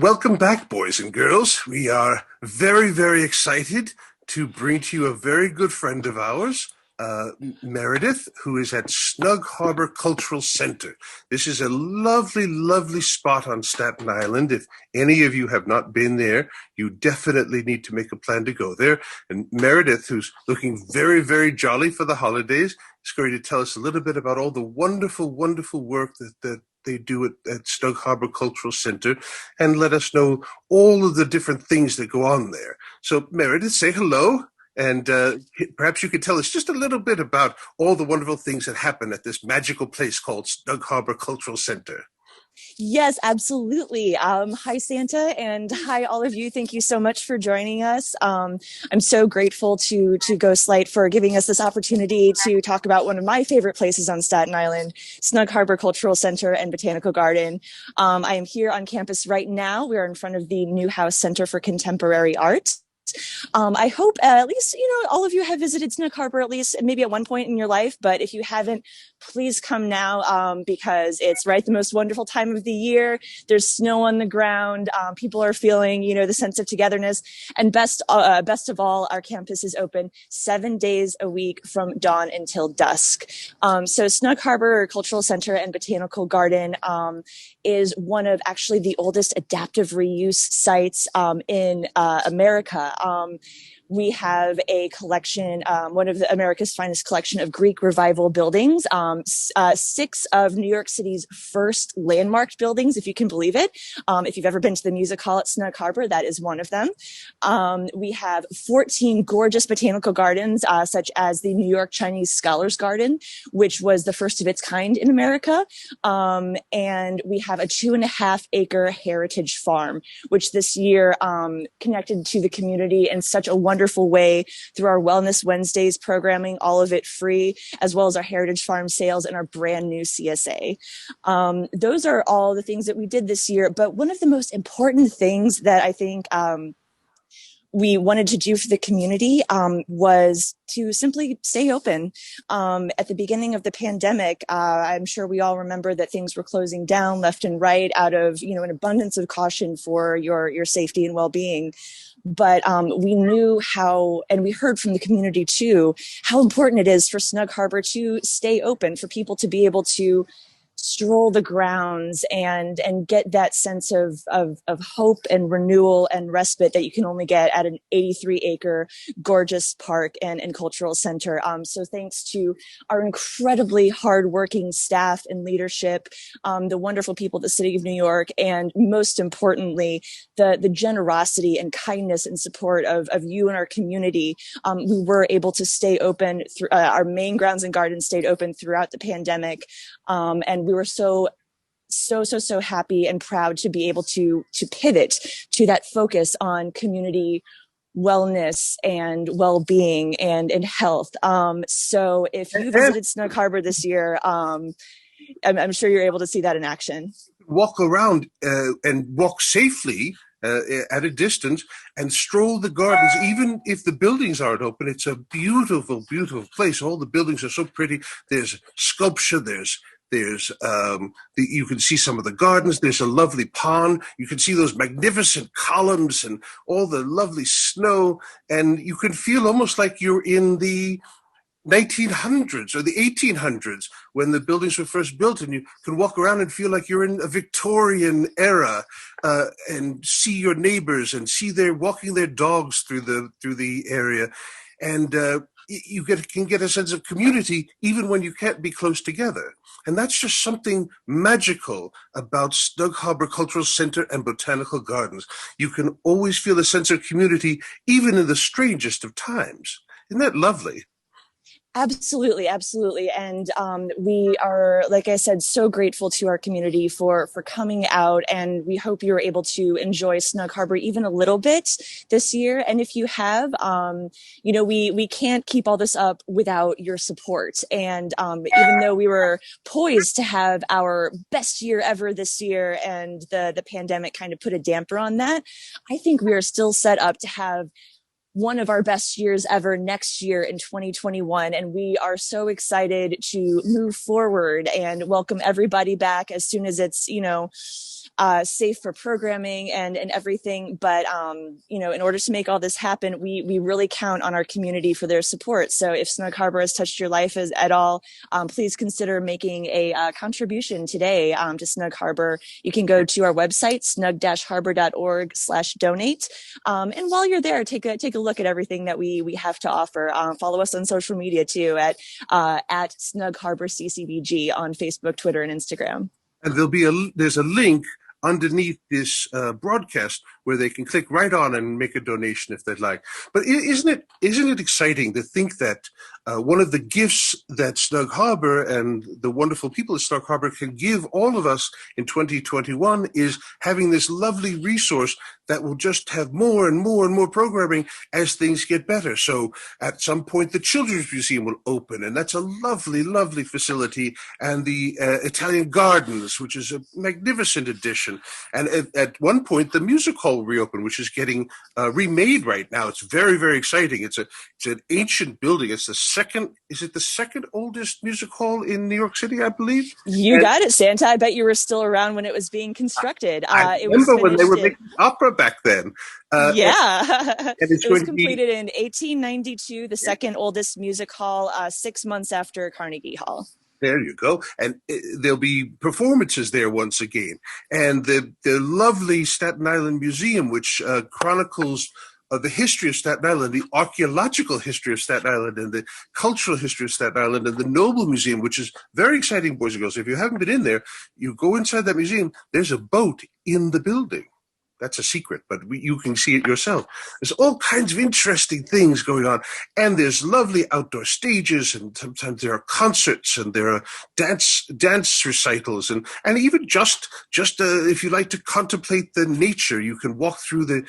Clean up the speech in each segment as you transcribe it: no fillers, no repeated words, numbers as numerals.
Welcome back, boys and girls. We are very, very excited to bring to you a very good friend of ours, Meredith, who is at Snug Harbor Cultural Center. This is a lovely, lovely spot on Staten Island. If any of you have not been there, you definitely need to make a plan to go there. And Meredith, who's looking very, very jolly for the holidays, is going to tell us a little bit about all the wonderful, wonderful work that they do at Snug Harbor Cultural Center, and let us know all of the different things that go on there. So, Meredith, say hello, and perhaps you could tell us just a little bit about all the wonderful things that happen at this magical place called Snug Harbor Cultural Center. Yes, absolutely. Hi, Santa, and hi, all of you. Thank you so much for joining us. I'm so grateful to Ghostlight for giving us this opportunity to talk about one of my favorite places on Staten Island, Snug Harbor Cultural Center and Botanical Garden. I am here on campus right now. We are in front of the Newhouse Center for Contemporary Art. I hope at least, all of you have visited Snug Harbor at least maybe at one point in your life. But if you haven't, please come now because it's the most wonderful time of the year. There's snow on the ground. People are feeling, the sense of togetherness. And best of all, our campus is open 7 days a week from dawn until dusk. So Snug Harbor Cultural Center and Botanical Garden is one of actually the oldest adaptive reuse sites in America. We have a collection, one of America's finest collection of Greek Revival buildings, 6 of New York City's first landmarked buildings, if you can believe it. If you've ever been to the music hall at Snug Harbor, that is one of them. We have 14 gorgeous botanical gardens, such as the New York Chinese Scholars Garden, which was the first of its kind in America. And we have a 2.5-acre heritage farm, which this year connected to the community in such a wonderful way through our Wellness Wednesdays programming, all of it free, as well as our Heritage Farm sales and our brand new CSA. Those are all the things that we did this year. But one of the most important things that I think we wanted to do for the community was to simply stay open. At the beginning of the pandemic, I'm sure we all remember that things were closing down left and right out of, an abundance of caution for your safety and well-being. But we knew how, and we heard from the community too, how important it is for Snug Harbor to stay open, for people to be able to stroll the grounds and get that sense of hope and renewal and respite that you can only get at an 83-acre gorgeous park and cultural center. So thanks to our incredibly hardworking staff and leadership, the wonderful people at the City of New York, and most importantly, the generosity and kindness and support of you and our community, we were able to stay open. Our main grounds and gardens stayed open throughout the pandemic, and we were so happy and proud to be able to pivot to that focus on community wellness and well-being and health. So if you visited Snug Harbor this year, I'm sure you're able to see that in action. Walk around and walk safely at a distance and stroll the gardens, even if the buildings aren't open. It's a beautiful, beautiful place. All the buildings are so pretty. There's sculpture, there's you can see some of the gardens. There's a lovely pond. You can see those magnificent columns and all the lovely snow, and you can feel almost like you're in the 1900s or the 1800s when the buildings were first built, and you can walk around and feel like you're in a Victorian era, and see your neighbors and see walking their dogs through the area, and you can get a sense of community even when you can't be close together. And that's just something magical about Snug Harbor Cultural Center and Botanical Gardens. You can always feel a sense of community even in the strangest of times. Isn't that lovely? Absolutely, absolutely. And we are, like I said, so grateful to our community for coming out, and we hope you're able to enjoy Snug Harbor even a little bit this year. And if you have, we can't keep all this up without your support. And even though we were poised to have our best year ever this year, and the pandemic kind of put a damper on that, I think we are still set up to have one of our best years ever next year in 2021. And we are so excited to move forward and welcome everybody back as soon as it's, safe for programming and everything. But in order to make all this happen, we really count on our community for their support. So if Snug Harbor has touched your life at all, please consider making a contribution today to Snug Harbor. You can go to our website, snug-harbor.org/donate. And while you're there, take a look at everything that we have to offer. Follow us on social media too at Snug Harbor CCBG on Facebook, Twitter, and Instagram. And there's a link underneath this broadcast where they can click right on and make a donation if they'd like. But isn't it exciting to think that one of the gifts that Snug Harbor and the wonderful people at Snug Harbor can give all of us in 2021 is having this lovely resource that will just have more and more and more programming as things get better. So at some point, the Children's Museum will open, and that's a lovely, lovely facility. And the Italian Gardens, which is a magnificent addition. And at one point, the music hall will reopen, which is getting remade right now. It's very, very exciting. It's an ancient building. It's the second oldest music hall in New York City, I believe? You got it, Santa. I bet you were still around when it was being constructed. I remember when they were making opera back then. It was completed in 1892, the second oldest music hall, 6 months after Carnegie Hall. There you go. And there'll be performances there once again. And the lovely Staten Island Museum, which chronicles the history of Staten Island, the archaeological history of Staten Island, and the cultural history of Staten Island, and the Noble Museum, which is very exciting, boys and girls. If you haven't been in there, you go inside that museum, there's a boat in the building. That's a secret, but you can see it yourself. There's all kinds of interesting things going on. And there's lovely outdoor stages, and sometimes there are concerts, and there are dance recitals, and even just if you like to contemplate the nature, you can walk through the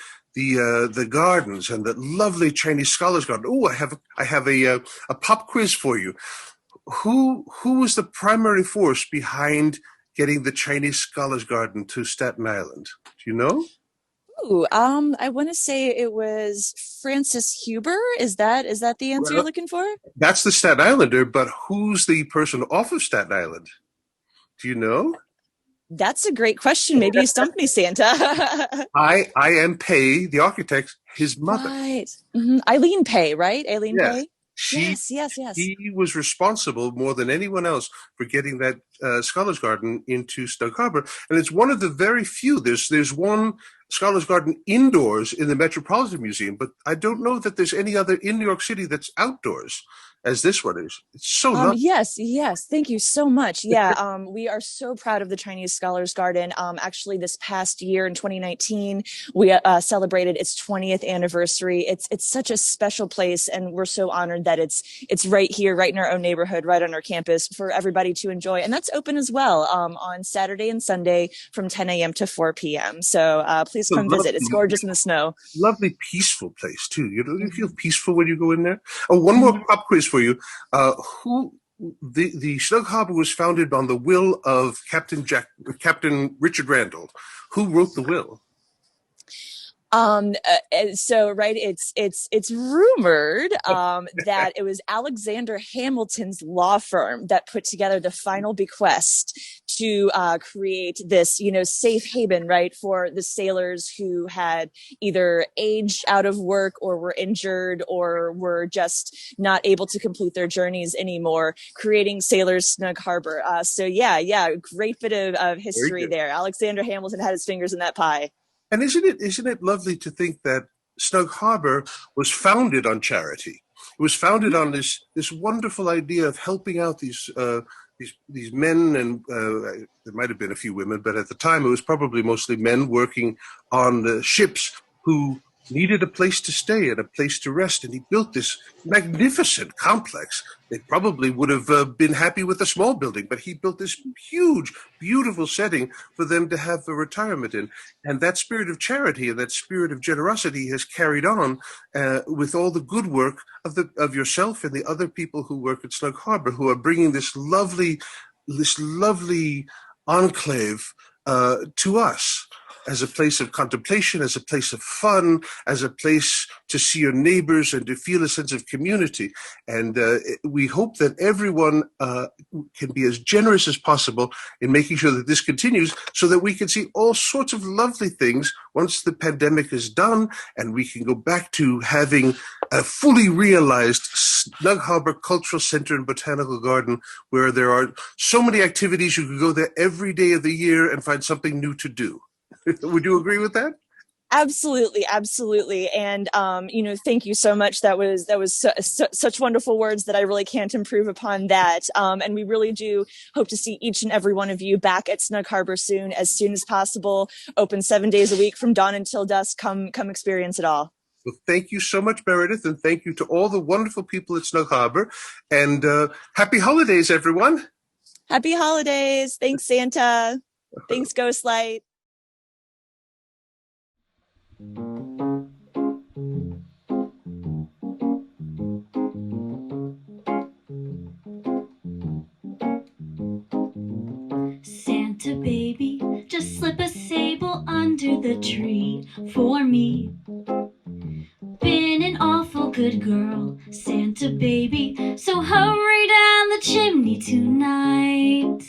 gardens and the lovely Chinese Scholars Garden. Oh, I have a pop quiz for you. Who was the primary force behind getting the Chinese Scholars Garden to Staten Island? Do you know? Ooh, I want to say it was Francis Huber. Is that the answer you're looking for? That's the Staten Islander, but who's the person off of Staten Island? Do you know? That's a great question. Maybe you stumped me, Santa. I am Pei, the architect, his mother. Right. Mm-hmm. Eileen Pei, right? Eileen Yes. Pei? Yes. He was responsible more than anyone else for getting that Scholars Garden into Snug Harbor. And it's one of the very few. There's one Scholars Garden indoors in the Metropolitan Museum, but I don't know that there's any other in New York City that's outdoors as this one is. It's so lovely. Yes. Thank you so much. Yeah, we are so proud of the Chinese Scholars Garden. Actually, this past year in 2019, we celebrated its 20th anniversary. It's such a special place, and we're so honored that it's right here, right in our own neighborhood, right on our campus for everybody to enjoy. And that's open as well on Saturday and Sunday from 10 a.m. to 4 p.m. So please come visit. It's gorgeous in the snow. Lovely, peaceful place too. You feel peaceful when you go in there. Oh, one more pop quiz for you. The Snug Harbor was founded on the will of Captain Richard Randall. Who wrote the will? So right, it's rumored that it was Alexander Hamilton's law firm that put together the final bequest to create this, safe haven, right, for the sailors who had either aged out of work or were injured or were just not able to complete their journeys anymore, creating Sailors Snug Harbor. So yeah, great bit of history there. Alexander Hamilton had his fingers in that pie. And isn't it lovely to think that Snug Harbor was founded on charity? It was founded on this wonderful idea of helping out these men, and there might have been a few women, but at the time it was probably mostly men working on the ships who needed a place to stay and a place to rest. And he built this magnificent complex. They probably would have been happy with a small building, but he built this huge, beautiful setting for them to have a retirement in. And that spirit of charity and that spirit of generosity has carried on with all the good work of yourself and the other people who work at Snug Harbor, who are bringing this lovely enclave to us. as a place of contemplation, as a place of fun, as a place to see your neighbors and to feel a sense of community. And we hope that everyone can be as generous as possible in making sure that this continues so that we can see all sorts of lovely things once the pandemic is done and we can go back to having a fully realized Snug Harbor Cultural Center and Botanical Garden where there are so many activities. You can go there every day of the year and find something new to do. Would you agree with that? Absolutely, absolutely, and thank you so much. That was such wonderful words that I really can't improve upon that. And we really do hope to see each and every one of you back at Snug Harbor soon as possible. Open 7 days a week from dawn until dusk. Come experience it all. Well, thank you so much, Meredith, and thank you to all the wonderful people at Snug Harbor. And happy holidays, everyone. Happy holidays. Thanks, Santa. Thanks, Ghostlight. Santa baby, just slip a sable under the tree for me. Been an awful good girl, Santa baby, so hurry down the chimney tonight.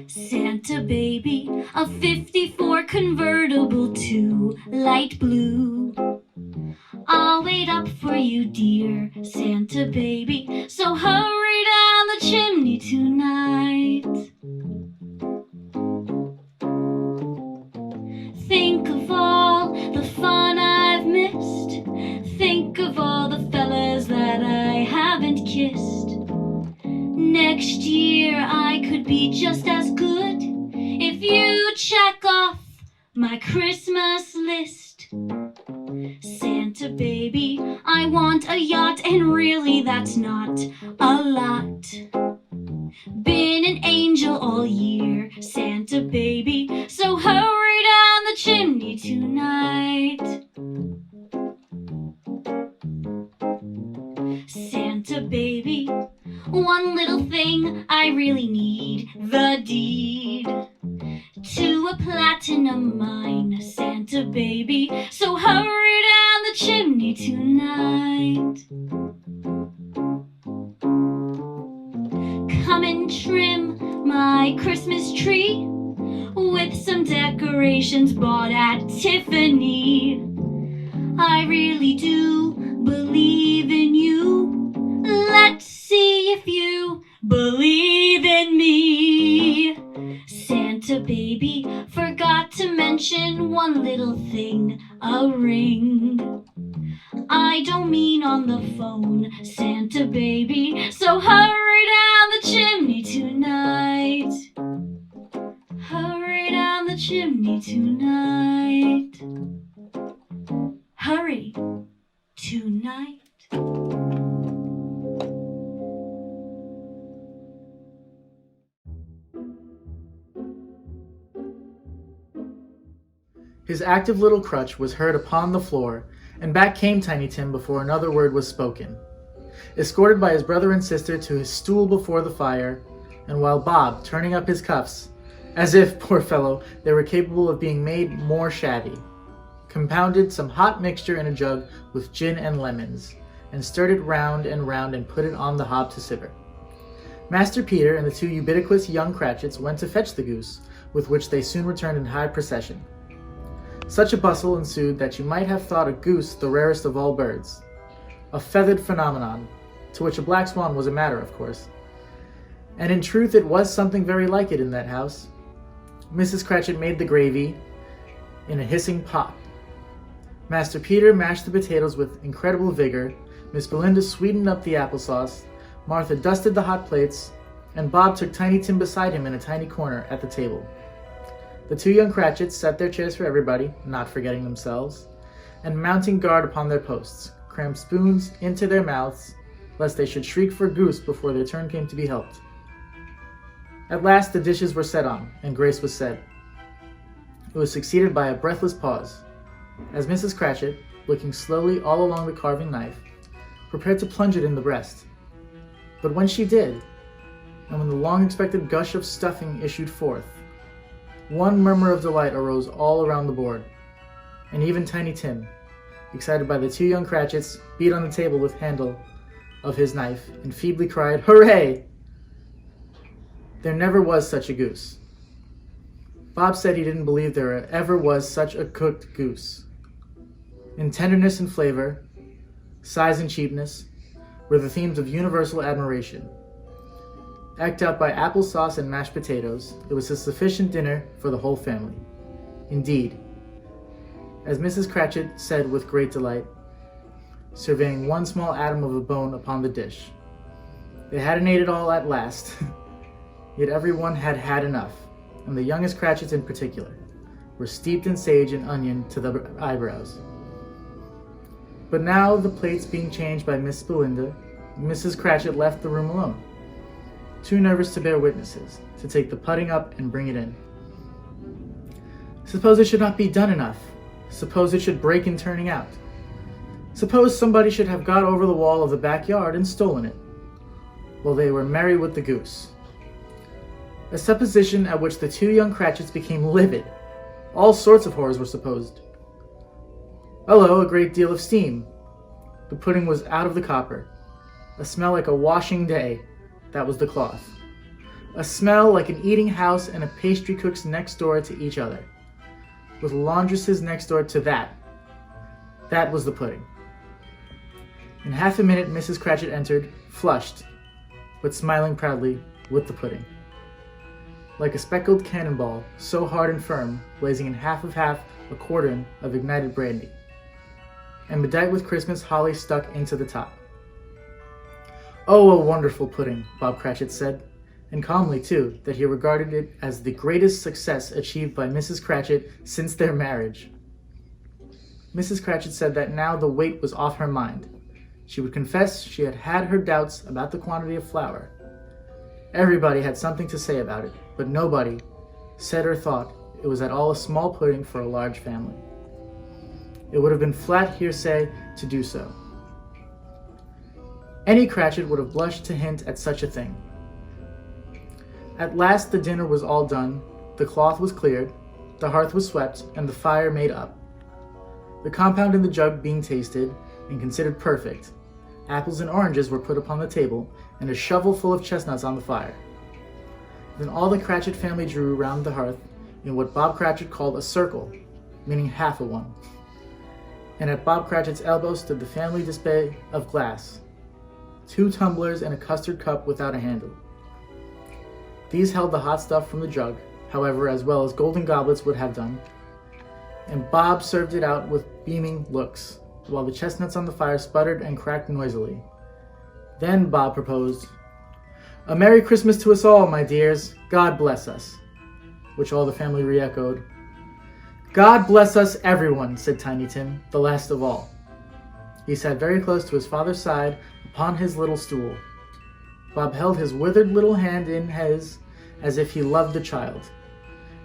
Santa baby, a 54 convertible to light blue. I'll wait up for you, dear Santa baby, so hurry down the chimney tonight. Think of all the fun I've missed. Think of all the fellas that I haven't kissed. Next year I could be just as good if you check off my Christmas list. Santa baby, I want a yacht, and really that's not a lot. Been an angel all year, Santa baby, so hurry down the chimney tonight. Santa baby, one little thing I really need, the deed to a platinum mine, Santa baby, so hurry down the chimney tonight. Come and trim my Christmas tree with some decorations bought at Tiffany. I really do believe in you. Let's see if you believe in me. Santa baby, forgot to mention one little thing, a ring. I don't mean on the phone, Santa baby, so hurry down the chimney tonight. Hurry down the chimney tonight. Hurry tonight. His active little crutch was heard upon the floor, and back came Tiny Tim before another word was spoken. Escorted by his brother and sister to his stool before the fire, and while Bob, turning up his cuffs, as if, poor fellow, they were capable of being made more shabby, compounded some hot mixture in a jug with gin and lemons, and stirred it round and put it on the hob to simmer. Master Peter and the two ubiquitous young Cratchits went to fetch the goose, with which they soon returned in high procession. Such a bustle ensued that you might have thought a goose the rarest of all birds, a feathered phenomenon, to which a black swan was a matter, of course. And in truth it was something very like it in that house. Mrs. Cratchit made the gravy in a hissing pot. Master Peter mashed the potatoes with incredible vigor, Miss Belinda sweetened up the applesauce, Martha dusted the hot plates, and Bob took Tiny Tim beside him in a tiny corner at the table. The two young Cratchits set their chairs for everybody, not forgetting themselves, and mounting guard upon their posts, crammed spoons into their mouths, lest they should shriek for goose before their turn came to be helped. At last the dishes were set on, and grace was said. It was succeeded by a breathless pause, as Mrs. Cratchit, looking slowly all along the carving knife, prepared to plunge it in the breast. But when she did, and when the long-expected gush of stuffing issued forth, one murmur of delight arose all around the board, and even Tiny Tim, excited by the two young Cratchits, beat on the table with handle of his knife and feebly cried, "Hooray!" There never was such a goose. Bob said he didn't believe there ever was such a cooked goose. In tenderness and flavor, size and cheapness were the themes of universal admiration. Eked out by applesauce and mashed potatoes, it was a sufficient dinner for the whole family. Indeed, as Mrs. Cratchit said with great delight, surveying one small atom of a bone upon the dish, they hadn't ate it all at last, yet everyone had had enough, and the youngest Cratchits in particular were steeped in sage and onion to the eyebrows. But now, the plates being changed by Miss Belinda, Mrs. Cratchit left the room alone, too nervous to bear witnesses, to take the pudding up and bring it in. Suppose it should not be done enough. Suppose it should break in turning out. Suppose somebody should have got over the wall of the backyard and stolen it, while they were merry with the goose. A supposition at which the two young Cratchits became livid. All sorts of horrors were supposed. Hullo, a great deal of steam. The pudding was out of the copper. A smell like a washing day. That was the cloth. A smell like an eating house and a pastry cook's next door to each other, with laundresses next door to that. That was the pudding. In half a minute, Mrs. Cratchit entered, flushed, but smiling proudly, with the pudding. Like a speckled cannonball, so hard and firm, blazing in half a quartern of ignited brandy, and bedight with Christmas holly stuck into the top. "Oh, a wonderful pudding," Bob Cratchit said, and calmly, too, that he regarded it as the greatest success achieved by Mrs. Cratchit since their marriage. Mrs. Cratchit said that now the weight was off her mind. She would confess she had had her doubts about the quantity of flour. Everybody had something to say about it, but nobody said or thought it was at all a small pudding for a large family. It would have been flat hearsay to do so. Any Cratchit would have blushed to hint at such a thing. At last the dinner was all done, the cloth was cleared, the hearth was swept, and the fire made up. The compound in the jug being tasted and considered perfect, apples and oranges were put upon the table, and a shovel full of chestnuts on the fire. Then all the Cratchit family drew round the hearth in what Bob Cratchit called a circle, meaning half a one. And at Bob Cratchit's elbow stood the family display of glass, 2 tumblers and a custard cup without a handle. These held the hot stuff from the jug, however, as well as golden goblets would have done, and Bob served it out with beaming looks, while the chestnuts on the fire sputtered and cracked noisily. Then Bob proposed, "A Merry Christmas to us all, my dears. God bless us," which all the family re-echoed. "God bless us, everyone," said Tiny Tim, the last of all. He sat very close to his father's side upon his little stool. Bob held his withered little hand in his as if he loved the child,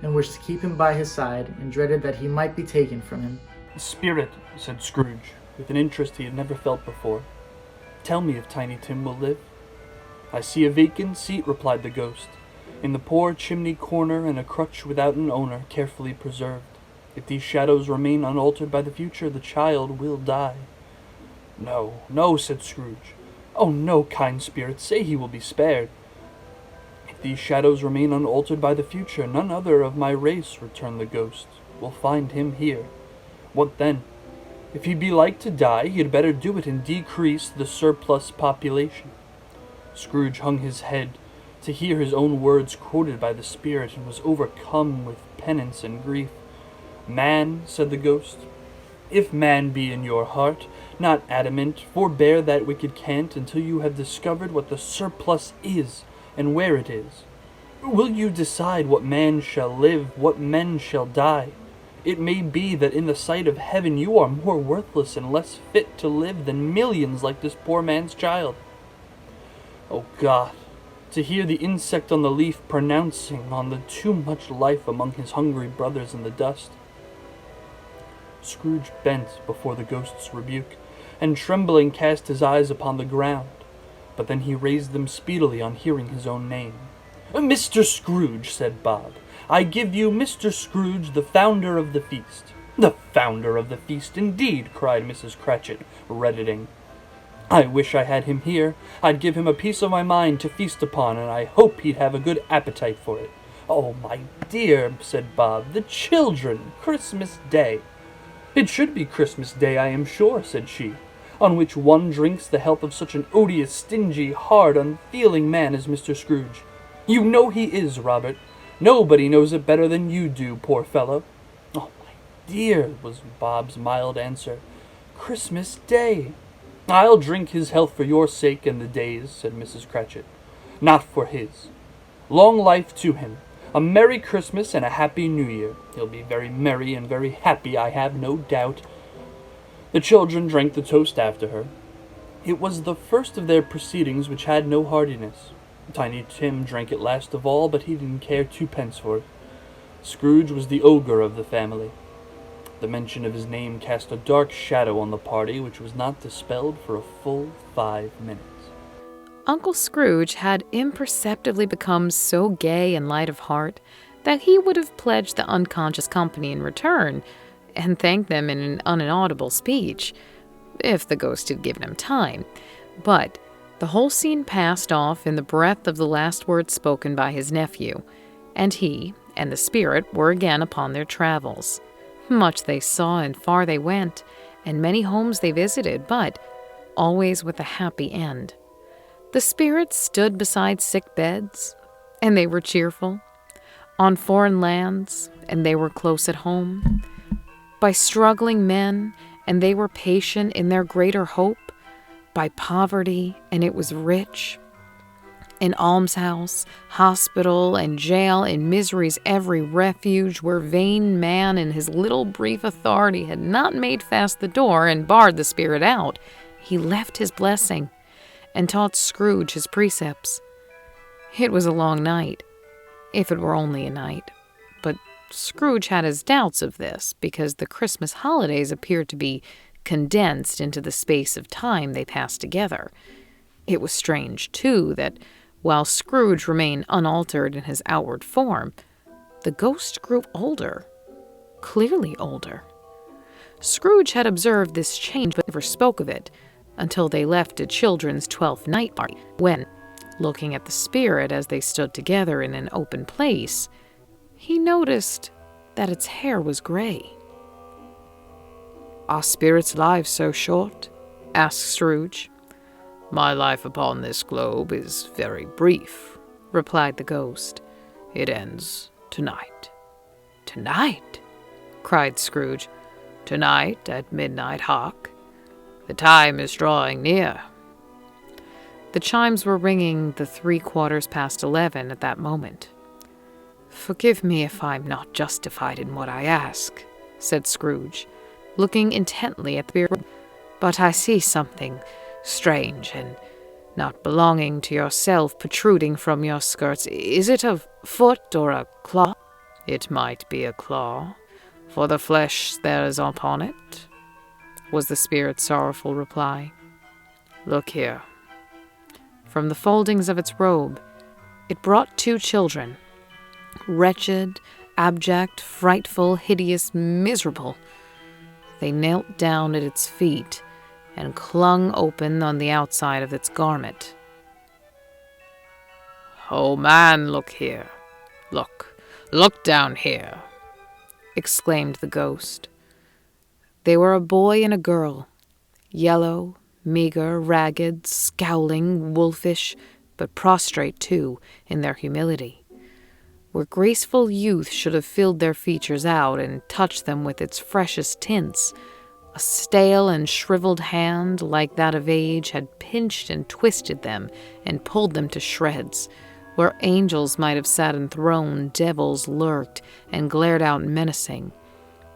and wished to keep him by his side, and dreaded that he might be taken from him. "Spirit," said Scrooge, with an interest he had never felt before, "tell me if Tiny Tim will live." "I see a vacant seat," replied the ghost, "in the poor chimney corner, and a crutch without an owner, carefully preserved. If these shadows remain unaltered by the future, the child will die." "No, no," said Scrooge. "Oh, no, kind spirit, say he will be spared." "If these shadows remain unaltered by the future, none other of my race," returned the ghost, "will find him here. What then? If he be like to die, he had better do it and decrease the surplus population." Scrooge hung his head to hear his own words quoted by the spirit, and was overcome with penance and grief. "Man," said the ghost, "if man be in your heart, not adamant, forbear that wicked cant until you have discovered what the surplus is, and where it is. Will you decide what man shall live, what men shall die? It may be that in the sight of heaven you are more worthless and less fit to live than millions like this poor man's child. Oh God, to hear the insect on the leaf pronouncing on the too much life among his hungry brothers in the dust." Scrooge bent before the ghost's rebuke, and trembling cast his eyes upon the ground. but then he raised them speedily on hearing his own name. "Mr. Scrooge," said Bob, "I give you Mr. Scrooge, the founder of the feast." "The founder of the feast, indeed!" cried Mrs. Cratchit, reddening. "I wish I had him here. I'd give him a piece of my mind to feast upon, and I hope he'd have a good appetite for it." "Oh, my dear," said Bob, "the children! Christmas Day!" "It should be Christmas Day, I am sure," said she, "on which one drinks the health of such an odious, stingy, hard, unfeeling man as Mr. Scrooge. You know he is, Robert. Nobody knows it better than you do, poor fellow." "Oh, my dear," was Bob's mild answer, "Christmas Day." "I'll drink his health for your sake and the day's," said Mrs. Cratchit. "Not for his. Long life to him. A Merry Christmas and a Happy New Year. He'll be very merry and very happy, I have no doubt." The children drank the toast after her. It was the first of their proceedings which had no heartiness. Tiny Tim drank it last of all, but he didn't care twopence for it. Scrooge was the ogre of the family. The mention of his name cast a dark shadow on the party, which was not dispelled for a full 5 minutes. Uncle Scrooge had imperceptibly become so gay and light of heart that he would have pledged the unconscious company in return, and thanked them in an uninaudible speech, if the ghost had given him time. But the whole scene passed off in the breath of the last words spoken by his nephew, and he and the spirit were again upon their travels. Much they saw and far they went, and many homes they visited, but always with a happy end. The spirits stood beside sick beds, and they were cheerful. On foreign lands, and they were close at home. By struggling men, and they were patient in their greater hope. By poverty, and it was rich. In almshouse, hospital, and jail, in misery's every refuge, where vain man in his little brief authority had not made fast the door and barred the spirit out, he left his blessing, and taught Scrooge his precepts. It was a long night, if it were only a night, but Scrooge had his doubts of this, because the Christmas holidays appeared to be condensed into the space of time they passed together. It was strange, too, that while Scrooge remained unaltered in his outward form, the ghost grew older, clearly older. Scrooge had observed this change, but never spoke of it until they left a children's 12th night party, when, looking at the spirit as they stood together in an open place, he noticed that its hair was gray. "Are spirits' lives so short?" asked Scrooge. "My life upon this globe is very brief," replied the ghost. "It ends tonight." "Tonight?" cried Scrooge. "Tonight at midnight, hark. The time is drawing near." The chimes were ringing the 11:15 at that moment. "Forgive me if I'm not justified in what I ask," said Scrooge, looking intently at the spirit, "but I see something strange and not belonging to yourself protruding from your skirts. Is it a foot or a claw?" "It might be a claw, for the flesh there is upon it," was the spirit's sorrowful reply. "Look here." From the foldings of its robe, it brought 2 children, wretched, abject, frightful, hideous, miserable. They knelt down at its feet and clung open on the outside of its garment. "Oh, man, look here. Look down here," exclaimed the ghost. They were a boy and a girl, yellow, meager, ragged, scowling, wolfish, but prostrate, too, in their humility. Where graceful youth should have filled their features out and touched them with its freshest tints, a stale and shriveled hand, like that of age, had pinched and twisted them and pulled them to shreds. Where angels might have sat enthroned, devils lurked and glared out menacing.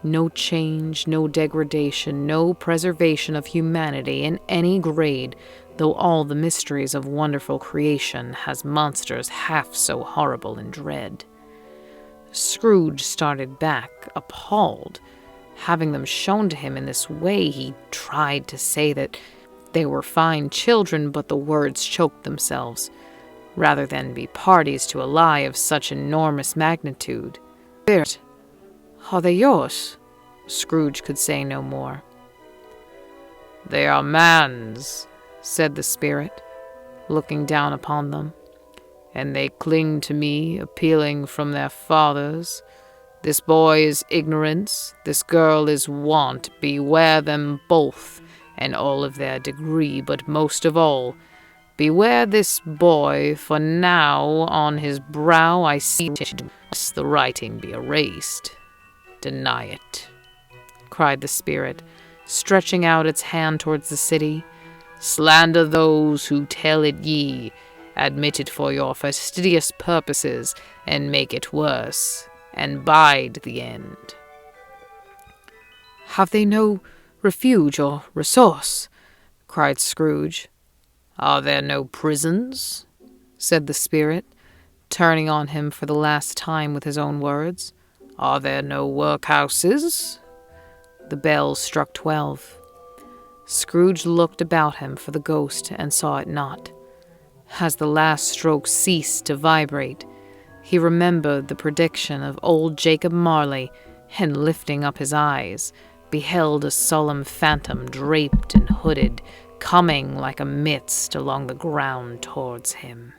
No change, no degradation, no preservation of humanity in any grade, though all the mysteries of wonderful creation has monsters half so horrible and dread. Scrooge started back, appalled. Having them shown to him in this way, he tried to say that They were fine children, but the words choked themselves, rather than be parties to a lie of such enormous magnitude. "Spirit, are they yours?" Scrooge could say no more. "They are man's," said the spirit, looking down upon them, "and they cling to me, appealing from their fathers. This boy is ignorance, this girl is want. Beware them both, and all of their degree, but most of all, beware this boy, for now on his brow I see the writing be erased. Deny it," cried the spirit, stretching out its hand towards the city. "Slander those who tell it ye. Admit it for your fastidious purposes, and make it worse, and bide the end." "Have they no refuge or resource?" cried Scrooge. "Are there no prisons?" said the spirit, turning on him for the last time with his own words. "Are there no workhouses?" The bell struck 12. Scrooge looked about him for the ghost and saw it not. As the last stroke ceased to vibrate, he remembered the prediction of old Jacob Marley, and lifting up his eyes, beheld a solemn phantom draped and hooded, coming like a mist along the ground towards him.